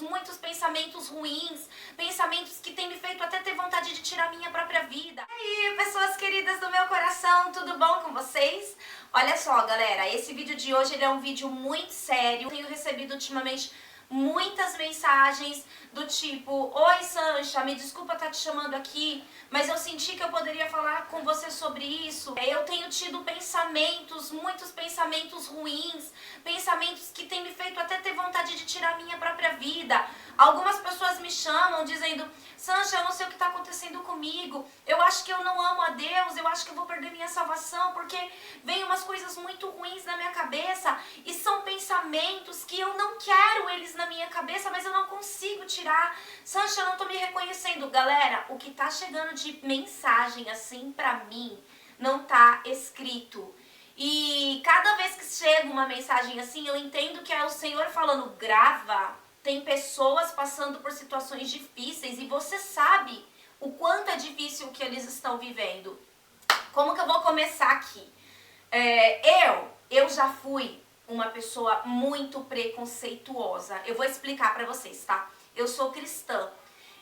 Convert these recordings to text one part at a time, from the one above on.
muitos pensamentos ruins, pensamentos que têm me feito até ter vontade de tirar minha própria vida. E aí, pessoas queridas do meu coração, tudo bom com vocês? Olha só, galera, esse vídeo de hoje ele é um vídeo muito sério. Eu tenho recebido ultimamente muitas mensagens do tipo: oi Sancha, me desculpa estar te chamando aqui, mas eu senti que eu poderia falar com você sobre isso. Eu tenho tido pensamentos, muitos pensamentos ruins, pensamentos que têm me feito até ter vontade de tirar minha própria vida. Algumas pessoas me chamam dizendo: Sancha, eu não sei o que está acontecendo comigo, eu acho que eu não amo a Deus, eu acho que eu vou perder minha salvação, porque vem umas coisas muito ruins na minha cabeça, e são pensamentos que eu não quero eles na minha cabeça, mas eu não consigo tirar. Sancha, eu não tô me reconhecendo. Galera, o que tá chegando de mensagem assim pra mim não tá escrito. E cada vez que chega uma mensagem assim, eu entendo que é o Senhor falando: grava. Tem pessoas passando por situações difíceis e você sabe o quanto é difícil o que eles estão vivendo. Como que eu vou começar aqui? Eu já fui uma pessoa muito preconceituosa. Eu vou explicar pra vocês, tá? Eu sou cristã.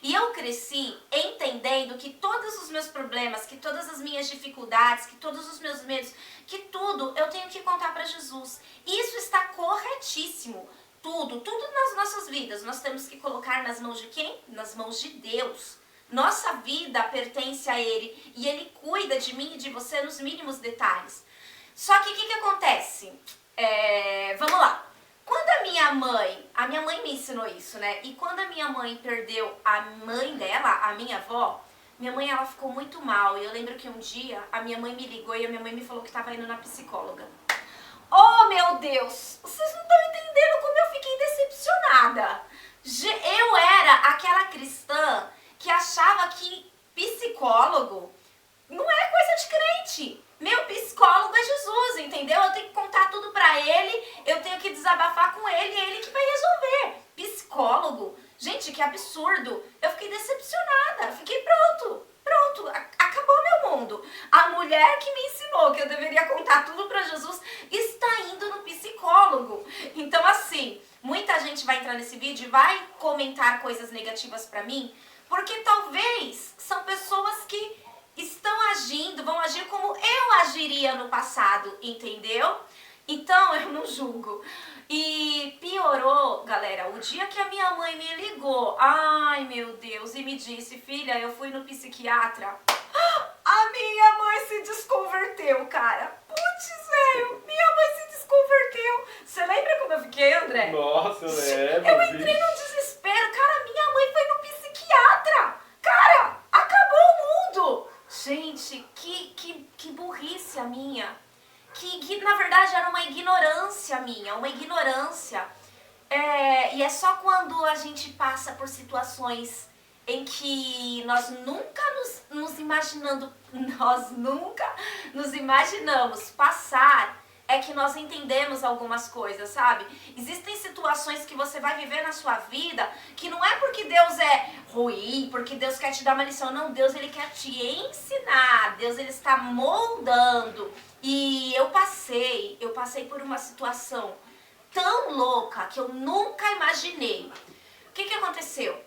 E eu cresci entendendo que todos os meus problemas, que todas as minhas dificuldades, que todos os meus medos, que tudo eu tenho que contar pra Jesus. Isso está corretíssimo. Tudo nas nossas vidas nós temos que colocar nas mãos de quem? Nas mãos de Deus. Nossa vida pertence a Ele e Ele cuida de mim e de você nos mínimos detalhes. Só que o que acontece? Vamos lá. Quando a minha mãe me ensinou isso, né? E quando a minha mãe perdeu a mãe dela, a minha avó, minha mãe ela ficou muito mal. E eu lembro que um dia a minha mãe me ligou e a minha mãe me falou que estava indo na psicóloga. Oh, meu Deus! Vocês não estão entendendo como eu fiquei decepcionada. Eu era aquela cristã que achava que psicólogo não é coisa de crente. Meu psicólogo é Jesus, entendeu? Eu tenho que contar tudo pra ele, eu tenho que desabafar com ele, é ele que vai resolver. Psicólogo? Gente, que absurdo. Eu fiquei decepcionada, fiquei pronto, acabou meu mundo. A mulher que me ensinou que eu deveria contar tudo pra Jesus está indo no psicólogo. Então assim, muita gente vai entrar nesse vídeo e vai comentar coisas negativas pra mim, porque talvez são pessoas que vão agir como eu agiria no passado, entendeu? Então eu não julgo. E piorou, galera, o dia que a minha mãe me ligou, ai meu Deus, e me disse: filha, eu fui no psiquiatra. A minha mãe se desconverteu, cara. Putz, velho, minha mãe se desconverteu. Você lembra como eu fiquei, André? Nossa, eu lembro. Eu entrei num desespero, cara, minha mãe foi no psiquiatra. Cara, acabou o mundo. Gente, que burrice a minha. Que na verdade era uma ignorância minha, uma ignorância. E é só quando a gente passa por situações em que nós nunca nos imaginamos passar, é que nós entendemos algumas coisas, sabe? Existem situações que você vai viver na sua vida que não é porque Deus é ruim, porque Deus quer te dar uma lição. Não, Deus ele quer te ensinar, Deus ele está moldando. E eu passei por uma situação tão louca que eu nunca imaginei. O que aconteceu?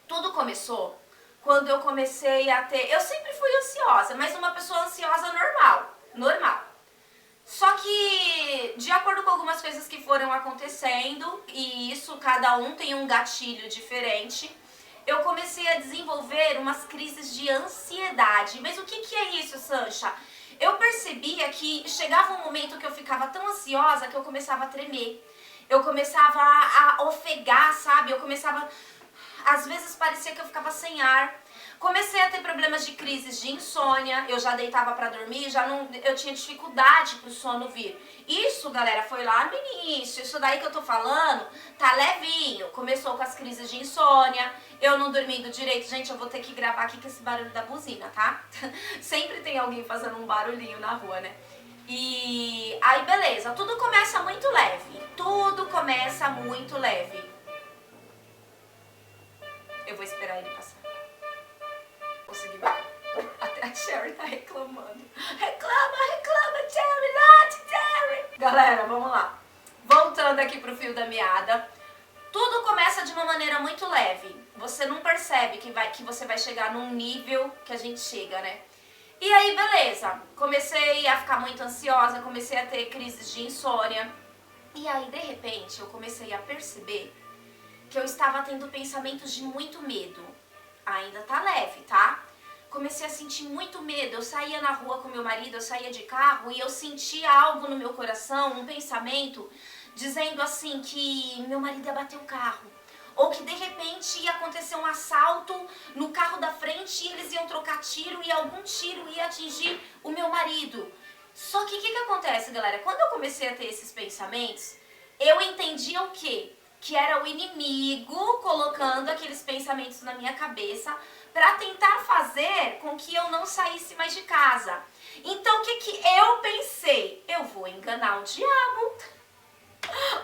Tudo começou quando eu comecei a ter... Eu sempre fui ansiosa, mas uma pessoa ansiosa normal. Só que, de acordo com algumas coisas que foram acontecendo, e isso cada um tem um gatilho diferente, eu comecei a desenvolver umas crises de ansiedade. Mas o que é isso, Sancha? Eu percebia que chegava um momento que eu ficava tão ansiosa que eu começava a tremer. Eu começava a ofegar, sabe? Às vezes parecia que eu ficava sem ar. Comecei a ter problemas de crises de insônia, eu já deitava pra dormir, eu tinha dificuldade pro sono vir. Isso, galera, foi lá no início, isso daí que eu tô falando tá levinho. Começou com as crises de insônia, eu não dormindo direito. Gente, eu vou ter que gravar aqui com esse barulho da buzina, tá? Sempre tem alguém fazendo um barulhinho na rua, né? E aí, beleza, tudo começa muito leve, Eu vou esperar ele passar. Consegui ver. Até a Cherry tá reclamando. Reclama, Cherry, Terry. Galera, vamos lá. Voltando aqui pro fio da meada. Tudo começa de uma maneira muito leve. Você não percebe que você vai chegar num nível que a gente chega, né? E aí, beleza. Comecei a ficar muito ansiosa, comecei a ter crises de insônia. E aí, de repente, eu comecei a perceber que eu estava tendo pensamentos de muito medo. Ainda tá leve, tá? Comecei a sentir muito medo. Eu saía na rua com meu marido, eu saía de carro e eu sentia algo no meu coração, um pensamento dizendo assim que meu marido ia bater o carro. Ou que de repente ia acontecer um assalto no carro da frente e eles iam trocar tiro e algum tiro ia atingir o meu marido. Só que o que acontece, galera? Quando eu comecei a ter esses pensamentos, eu entendia o quê? Que era o inimigo colocando aqueles pensamentos na minha cabeça para tentar fazer com que eu não saísse mais de casa. Então o que eu pensei? Eu vou enganar o diabo.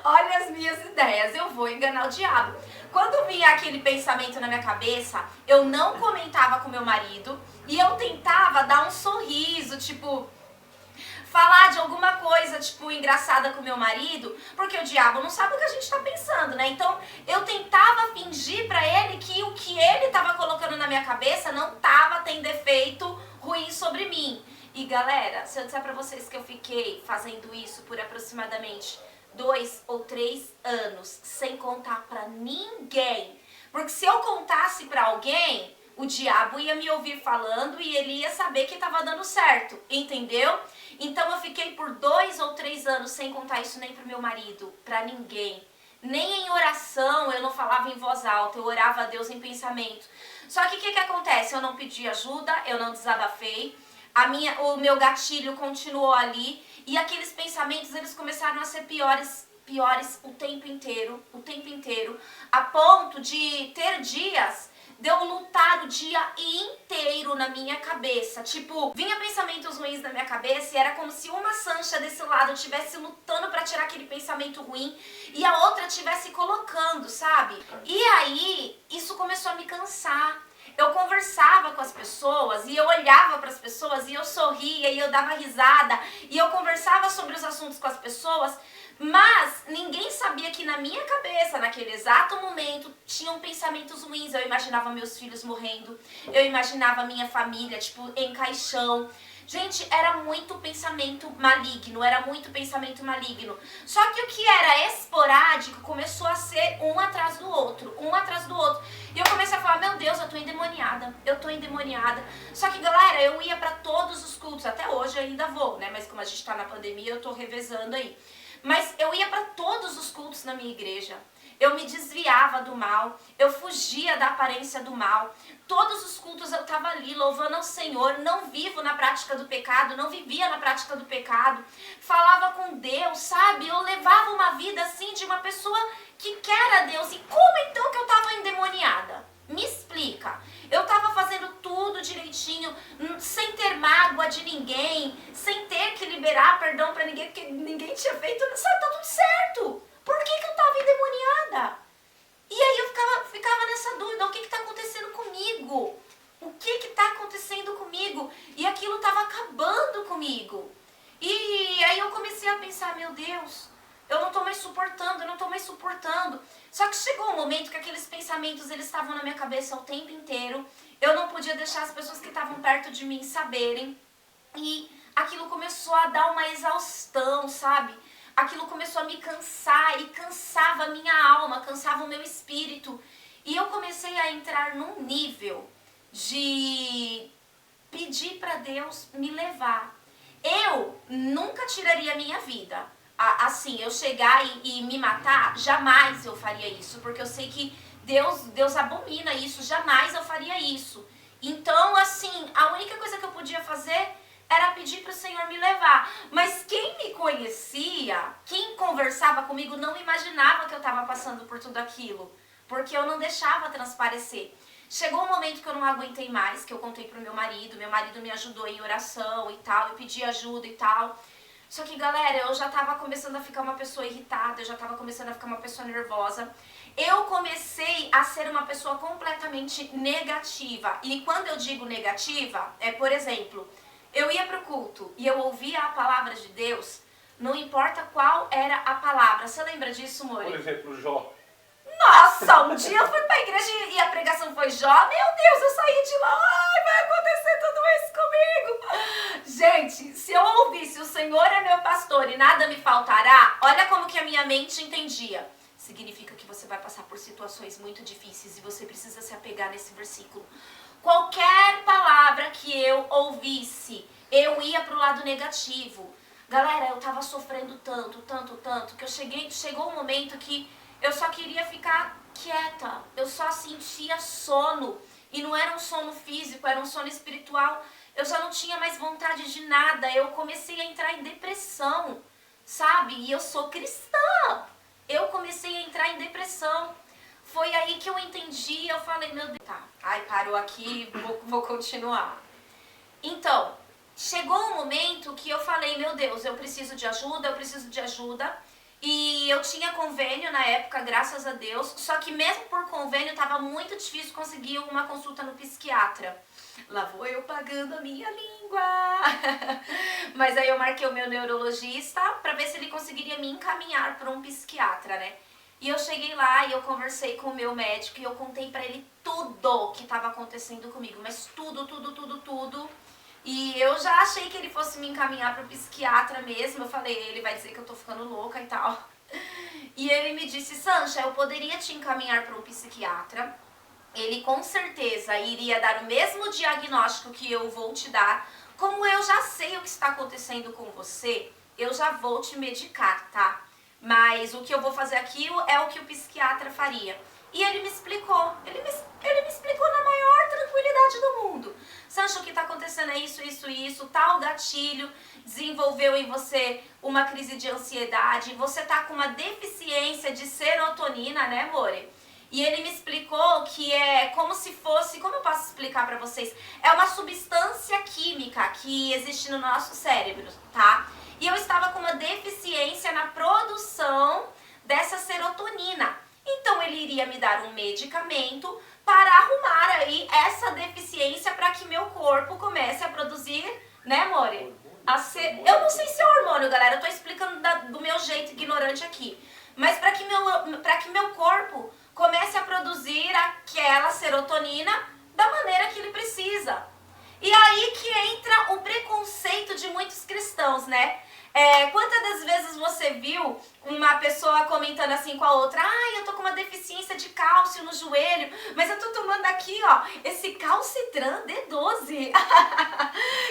Olha as minhas ideias, eu vou enganar o diabo. Quando vinha aquele pensamento na minha cabeça, eu não comentava com meu marido e eu tentava dar um sorriso, tipo, falar de alguma coisa, tipo, engraçada com meu marido, porque o diabo não sabe o que a gente tá pensando, né? Então, eu tentava fingir pra ele que o que ele tava colocando na minha cabeça não tava tendo efeito ruim sobre mim. E galera, se eu disser pra vocês que eu fiquei fazendo isso por aproximadamente 2 ou 3 anos, sem contar pra ninguém, porque se eu contasse pra alguém, o diabo ia me ouvir falando e ele ia saber que estava dando certo, entendeu? Então eu fiquei por 2 ou 3 anos sem contar isso nem pro meu marido, pra ninguém. Nem em oração eu não falava em voz alta, eu orava a Deus em pensamento. Só que o que acontece? Eu não pedi ajuda, eu não desabafei, o meu gatilho continuou ali e aqueles pensamentos eles começaram a ser piores o tempo inteiro, a ponto de ter dias de eu lutar o dia inteiro na minha cabeça. Tipo, vinha pensamentos ruins na minha cabeça e era como se uma Sancha desse lado estivesse lutando pra tirar aquele pensamento ruim e a outra estivesse colocando, sabe? E aí, isso começou a me cansar. Eu conversava com as pessoas e eu olhava para as pessoas e eu sorria e eu dava risada e eu conversava sobre os assuntos com as pessoas, mas ninguém sabia que na minha cabeça, naquele exato momento, tinham pensamentos ruins. Eu imaginava meus filhos morrendo, eu imaginava minha família, tipo, em caixão. Gente, era muito pensamento maligno, Só que o que era esporádico começou a ser um atrás do outro. E eu comecei a falar, meu Deus, eu tô endemoniada. Só que, galera, eu ia pra todos os cultos, até hoje eu ainda vou, né? Mas como a gente tá na pandemia, eu tô revezando aí. Mas eu ia pra todos os cultos na minha igreja. Eu me desviava do mal, eu fugia da aparência do mal. Todos os cultos eu estava ali louvando ao Senhor, não vivo na prática do pecado, não vivia na prática do pecado. Falava com Deus, sabe? Eu levava uma vida assim de uma pessoa que quer a Deus. E como então que eu estava endemoniada? Me explica. Eu estava fazendo tudo direitinho, sem ter mágoa de ninguém, sem ter que liberar perdão para ninguém, porque ninguém tinha feito, sabe? Tá tudo certo. Por que eu estava endemoniada? E aí eu ficava nessa dúvida, o que está acontecendo comigo? O que está acontecendo comigo? E aquilo estava acabando comigo. E aí eu comecei a pensar, meu Deus, eu não estou mais suportando. Só que chegou um momento que aqueles pensamentos eles estavam na minha cabeça o tempo inteiro. Eu não podia deixar as pessoas que estavam perto de mim saberem. E aquilo começou a dar uma exaustão, sabe? Aquilo começou a me cansar e cansava a minha alma, cansava o meu espírito. E eu comecei a entrar num nível de pedir para Deus me levar. Eu nunca tiraria a minha vida. Assim, eu chegar e me matar, jamais eu faria isso. Porque eu sei que Deus abomina isso, jamais eu faria isso. Então, assim, a única coisa que eu podia fazer era pedir para o Senhor me levar. Mas quem me conhecia, quem conversava comigo, não imaginava que eu estava passando por tudo aquilo. Porque eu não deixava transparecer. Chegou um momento que eu não aguentei mais, que eu contei pro meu marido me ajudou em oração e tal, eu pedi ajuda e tal. Só que, galera, eu já tava começando a ficar uma pessoa irritada, eu já tava começando a ficar uma pessoa nervosa. Eu comecei a ser uma pessoa completamente negativa. E quando eu digo negativa, é, por exemplo, eu ia pro culto e eu ouvia a palavra de Deus, não importa qual era a palavra. Você lembra disso, Mori? Por exemplo, Jó. Nossa, um dia eu fui pra igreja e a pregação foi Jó. Meu Deus, eu saí de lá. Ai, vai acontecer tudo isso comigo. Gente, se eu ouvisse o Senhor é meu pastor e nada me faltará, olha como que a minha mente entendia. Significa que você vai passar por situações muito difíceis e você precisa se apegar nesse versículo. Qualquer palavra que eu ouvisse, eu ia pro lado negativo. Galera, eu tava sofrendo tanto, que chegou um momento que eu só queria ficar quieta. Eu só sentia sono. E não era um sono físico, era um sono espiritual. Eu já não tinha mais vontade de nada. Eu comecei a entrar em depressão, sabe? E eu sou cristã. Eu comecei a entrar em depressão. Foi aí que eu entendi, eu falei, meu Deus, tá, ai, parou aqui, vou continuar. Então, chegou um momento que eu falei, meu Deus, eu preciso de ajuda. E eu tinha convênio na época, graças a Deus, só que mesmo por convênio estava muito difícil conseguir uma consulta no psiquiatra. Lá vou eu pagando a minha língua. Mas aí eu marquei o meu neurologista para ver se ele conseguiria me encaminhar para um psiquiatra, né? E eu cheguei lá e eu conversei com o meu médico e eu contei pra ele tudo que estava acontecendo comigo, mas tudo. E eu já achei que ele fosse me encaminhar pro psiquiatra mesmo. Eu falei, ele vai dizer que eu tô ficando louca e tal. E ele me disse, Sancha, eu poderia te encaminhar para um psiquiatra. Ele com certeza iria dar o mesmo diagnóstico que eu vou te dar. Como eu já sei o que está acontecendo com você, eu já vou te medicar, tá? Mas o que eu vou fazer aqui é o que o psiquiatra faria. E ele me explicou, ele me explicou na maior tranquilidade do mundo. Sancho, o que está acontecendo é isso, tal gatilho desenvolveu em você uma crise de ansiedade, você tá com uma deficiência de serotonina, né, amore? E ele me explicou que é como se fosse, como eu posso explicar pra vocês? É uma substância química que existe no nosso cérebro, tá? E eu estava com uma deficiência na produção dessa serotonina. Então ele iria me dar um medicamento para arrumar aí essa deficiência para que meu corpo comece a produzir, né, amore? Eu não sei se é hormônio, galera, eu tô explicando do meu jeito ignorante aqui. Mas para que meu corpo comece a produzir aquela serotonina da maneira que ele precisa. E aí que entra o preconceito de muitos cristãos, né? Quantas das vezes você viu uma pessoa comentando assim com a outra, eu tô com uma deficiência de cálcio no joelho, mas eu tô tomando aqui, ó, esse calcitran D12.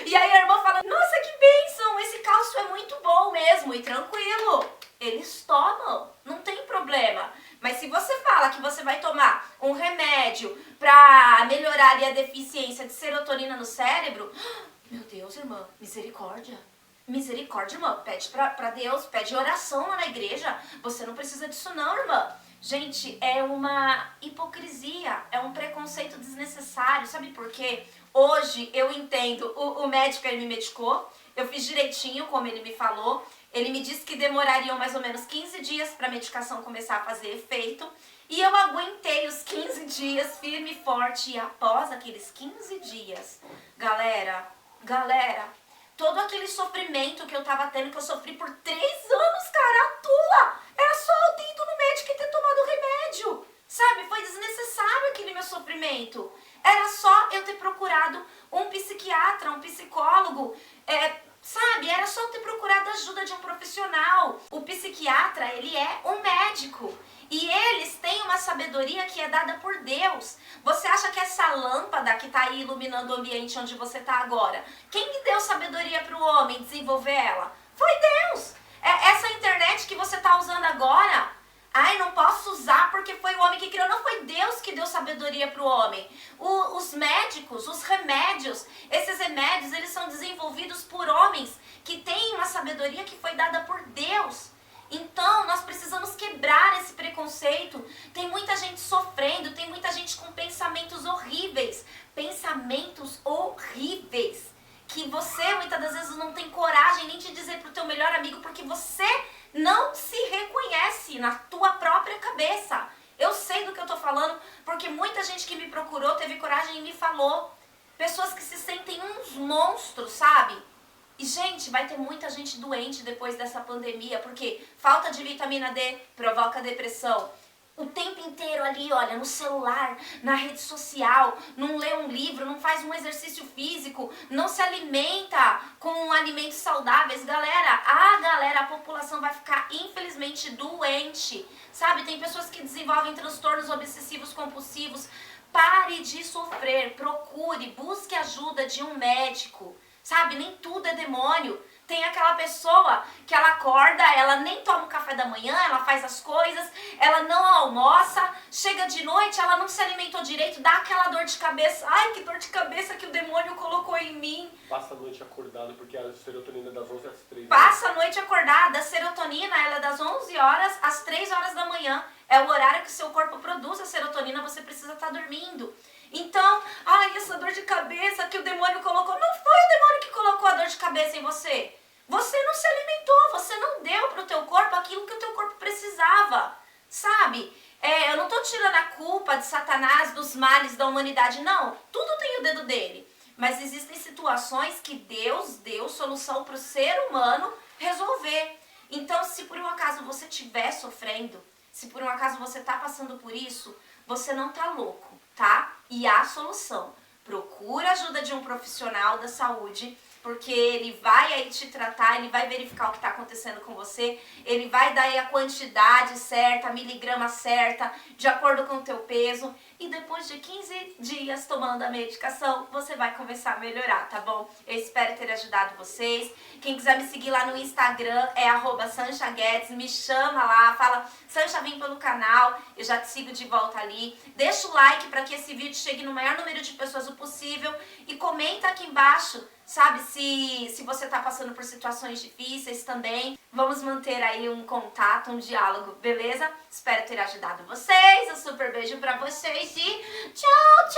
E aí a irmã fala, nossa, que bênção, esse cálcio é muito bom mesmo, e tranquilo, eles tomam, não tem problema. Mas se você fala que você vai tomar um remédio pra melhorar ali a deficiência de serotonina no cérebro, meu Deus, irmã, misericórdia. Misericórdia, irmã, pede pra Deus, pede oração lá na igreja. Você não precisa disso não, irmã. Gente, é uma hipocrisia, é um preconceito desnecessário. Sabe por quê? Hoje eu entendo, o médico ele me medicou, eu fiz direitinho como ele me falou. Ele me disse que demorariam mais ou menos 15 dias para a medicação começar a fazer efeito. E eu aguentei os 15 dias firme e forte. E após aqueles 15 dias, galera, todo aquele sofrimento que eu tava tendo, que eu sofri por 3 anos, cara, tula! Era só eu ter ido no médico e ter tomado remédio, sabe? Foi desnecessário aquele meu sofrimento. Era só eu ter procurado um psiquiatra, um psicólogo, sabe? Era só eu ter procurado a ajuda de um profissional. O psiquiatra, ele é um médico. E eles têm uma sabedoria que é dada por Deus. Você acha que essa lâmpada que está aí iluminando o ambiente onde você está agora, quem me deu sabedoria para o homem desenvolver ela? Foi Deus. Essa internet que você está usando agora, não posso usar porque foi o homem que criou. Não foi Deus que deu sabedoria para o homem. Os médicos, os remédios, esses remédios, eles são desenvolvidos por homens que têm uma sabedoria que foi dada por Deus. Então, nós precisamos quebrar esse preconceito. Tem muita gente sofrendo, tem muita gente com pensamentos horríveis. Pensamentos horríveis. Que você, muitas das vezes, não tem coragem nem de dizer pro teu melhor amigo, porque você não se reconhece na tua própria cabeça. Eu sei do que eu tô falando, porque muita gente que me procurou teve coragem e me falou. Pessoas que se sentem uns monstros, sabe? E, gente, vai ter muita gente doente depois dessa pandemia, porque falta de vitamina D provoca depressão. O tempo inteiro ela ali, olha, no celular, na rede social, não lê um livro, não faz um exercício físico, não se alimenta com alimentos saudáveis, a população vai ficar infelizmente doente, sabe? Tem pessoas que desenvolvem transtornos obsessivos compulsivos. Pare de sofrer, procure, busque ajuda de um médico, sabe? Nem tudo é demônio. Tem aquela pessoa que ela acorda, ela nem toma o café da manhã, ela faz as coisas, ela não almoça, chega de noite, ela não se alimentou direito, dá aquela dor de cabeça. Ai, que dor de cabeça que o demônio colocou em mim. Passa a noite acordado porque a serotonina é das 11 às 3. Passa a noite acordada, a serotonina ela é das 11 horas às 3 horas da manhã. É o horário que o seu corpo produz a serotonina, você precisa estar dormindo. Então, ai, essa dor de cabeça que o demônio colocou, não foi o demônio que colocou a dor de cabeça em você. Você não se alimentou, você não deu para o teu corpo aquilo que o teu corpo precisava, sabe? Eu não estou tirando a culpa de Satanás, dos males da humanidade, não. Tudo tem o dedo dele. Mas existem situações que Deus deu solução para o ser humano resolver. Então, se por um acaso você estiver sofrendo, se por um acaso você está passando por isso, você não está louco, tá? E há solução. Procura a ajuda de um profissional da saúde, porque ele vai aí te tratar, ele vai verificar o que está acontecendo com você, ele vai dar aí a quantidade certa, a miligrama certa, de acordo com o teu peso, e depois de 15 dias tomando a medicação, você vai começar a melhorar, tá bom? Eu espero ter ajudado vocês. Quem quiser me seguir lá no Instagram é @sanchaguedes, me chama lá, fala, Sancha, vem pelo canal, eu já te sigo de volta ali. Deixa o like para que esse vídeo chegue no maior número de pessoas o possível e comenta aqui embaixo, sabe, se você tá passando por situações difíceis também. Vamos manter aí um contato, um diálogo, beleza? Espero ter ajudado vocês, um super beijo pra vocês e tchau, tchau!